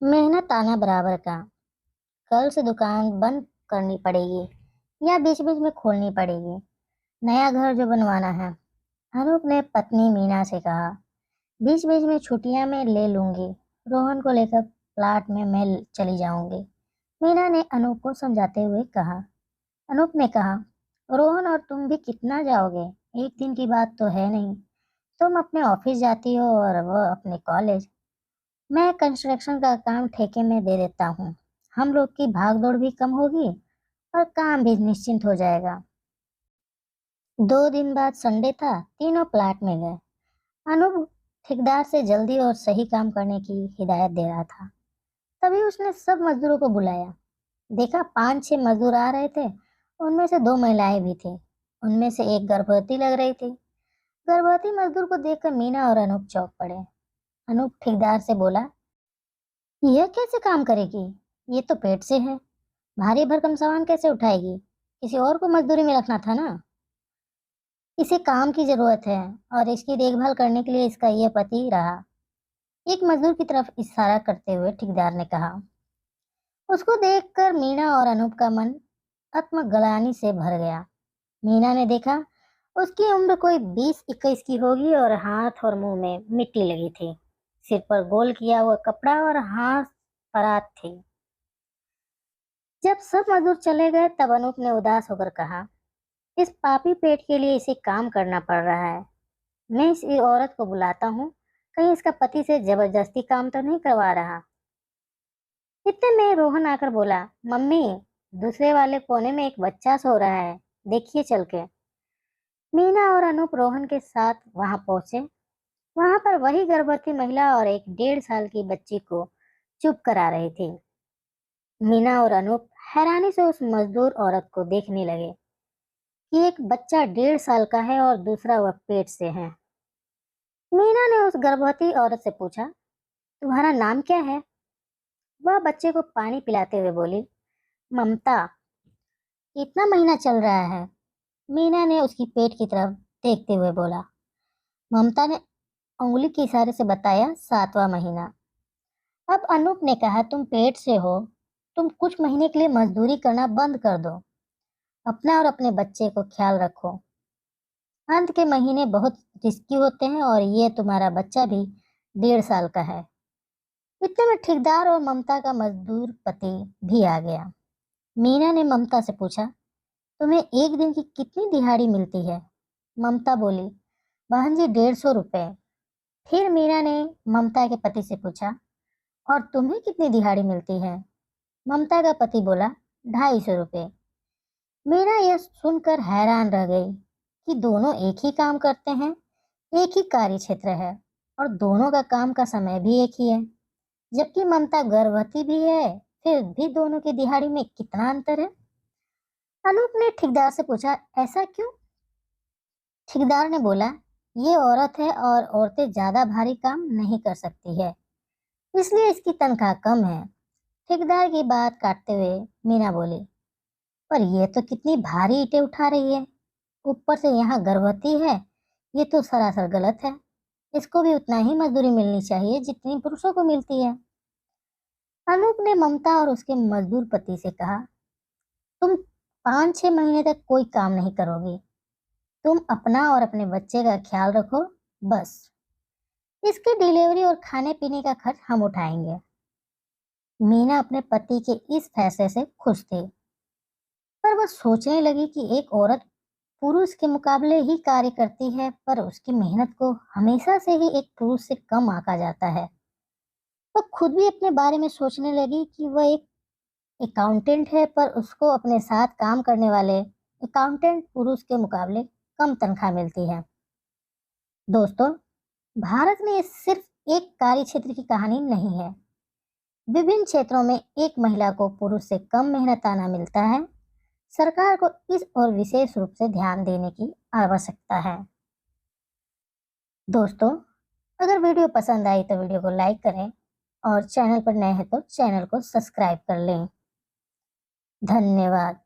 मेहनत आना बराबर का। कल से दुकान बंद करनी पड़ेगी या बीच बीच में खोलनी पड़ेगी। नया घर जो बनवाना है। अनूप ने पत्नी मीना से कहा। बीच बीच में छुट्टियां मैं ले लूंगी। रोहन को लेकर प्लाट में मैं चली जाऊंगी। मीना ने अनूप को समझाते हुए कहा। अनूप ने कहा, रोहन और तुम भी कितना जाओगे? एक दिन की बात तो है नहीं। तुम अपने ऑफिस जाती हो और वह अपने कॉलेज। मैं कंस्ट्रक्शन का काम ठेके में दे देता हूँ। हम लोग की भाग दौड़ भी कम होगी और काम भी निश्चिंत हो जाएगा। 2 दिन बाद संडे था। तीनों प्लाट में गए। अनूप ठेकेदार से जल्दी और सही काम करने की हिदायत दे रहा था। तभी उसने सब मजदूरों को बुलाया। देखा 5-6 मजदूर आ रहे थे। उनमें से 2 महिलाएं भी थी। उनमें से एक गर्भवती लग रही थी। गर्भवती मजदूर को देखकर मीना और अनूप चौंक पड़े। अनूप ठेकेदार से बोला, यह कैसे काम करेगी? ये तो पेट से है। भारी भरकम सामान कैसे उठाएगी? किसी और को मजदूरी में रखना था ना। इसे काम की जरूरत है और इसकी देखभाल करने के लिए इसका ये पति रहा। एक मजदूर की तरफ इशारा करते हुए ठेकेदार ने कहा। उसको देखकर मीना और अनूप का मन आत्मग्लानि से भर गया। मीना ने देखा उसकी उम्र कोई 20-21 की होगी और हाथ और मुंह में मिट्टी लगी थी। सिर पर गोल किया हुआ कपड़ा और हाथ परात थी। जब सब मजदूर चले गए तब अनूप ने उदास होकर कहा, इस पापी पेट के लिए इसे काम करना पड़ रहा है। मैं इस औरत को बुलाता हूँ। कहीं इसका पति से जबरदस्ती काम तो नहीं करवा रहा। इतने में रोहन आकर बोला, मम्मी, दूसरे वाले कोने में एक बच्चा सो रहा है, देखिए चल के। मीना और अनूप रोहन के साथ वहां पहुंचे। वहां पर वही गर्भवती महिला और एक 1.5 साल की बच्ची को चुप करा रही थी। मीना और अनूप हैरानी से उस मजदूर औरत को देखने लगे कि एक बच्चा 1.5 साल का है और दूसरा वह पेट से है। मीना ने उस गर्भवती औरत से पूछा, तुम्हारा नाम क्या है? वह बच्चे को पानी पिलाते हुए बोली, ममता। कितना महीना चल रहा है? मीना ने उसकी पेट की तरफ देखते हुए बोला। ममता ने उंगली के इशारे से बताया, 7वां महीना। अब अनूप ने कहा, तुम पेट से हो। तुम कुछ महीने के लिए मजदूरी करना बंद कर दो। अपना और अपने बच्चे को ख्याल रखो। अंत के महीने बहुत रिस्की होते हैं और ये तुम्हारा बच्चा भी 1.5 साल का है। इतने में ठेकेदार और ममता का मजदूर पति भी आ गया। मीना ने ममता से पूछा, तुम्हें एक दिन की कितनी दिहाड़ी मिलती है? ममता बोली, बहन जी, 150 रुपए। फिर मीना ने ममता के पति से पूछा, और तुम्हें कितनी दिहाड़ी मिलती है? ममता का पति बोला, 250 रुपए। मीना यह सुनकर हैरान रह गई कि दोनों एक ही काम करते हैं, एक ही कार्य क्षेत्र है और दोनों का काम का समय भी एक ही है। जबकि ममता गर्भवती भी है, फिर भी दोनों की दिहाड़ी में कितना अंतर है? अनूप ने ठेकेदार से पूछा, ऐसा क्यों? ठेकेदार ने बोला, ये औरत है और औरतें ज्यादा भारी काम नहीं कर सकती है, इसलिए इसकी तनख्वाह कम है। ठेकेदार की बात काटते हुए मीना बोली, पर यह तो कितनी भारी ईंटें उठा रही है, ऊपर से यहाँ गर्भवती है। ये तो सरासर गलत है। इसको भी उतना ही मजदूरी मिलनी चाहिए जितनी पुरुषों को मिलती है। अनूप ने ममता और उसके मजदूर पति से कहा, तुम 5-6 महीने तक कोई काम नहीं करोगी। तुम अपना और अपने बच्चे का ख्याल रखो, बस। इसकी डिलीवरी और खाने पीने का खर्च हम उठाएंगे। मीना अपने पति के इस फैसले से खुश थी, पर वह सोचने लगी कि एक औरत पुरुष के मुकाबले ही कार्य करती है, पर उसकी मेहनत को हमेशा से ही एक पुरुष से कम आंका जाता है। वह खुद भी अपने बारे में सोचने लगी कि वह एक अकाउंटेंट है, पर उसको अपने साथ काम करने वाले अकाउंटेंट पुरुष के मुकाबले कम तनख्वाह मिलती है। दोस्तों, भारत में ये सिर्फ एक कार्य क्षेत्र की कहानी नहीं है। विभिन्न क्षेत्रों में एक महिला को पुरुष से कम मेहनताना मिलता है। सरकार को इस और विशेष रूप से ध्यान देने की आवश्यकता है। दोस्तों, अगर वीडियो पसंद आई तो वीडियो को लाइक करें और चैनल पर नए हैं तो चैनल को सब्सक्राइब कर लें। धन्यवाद।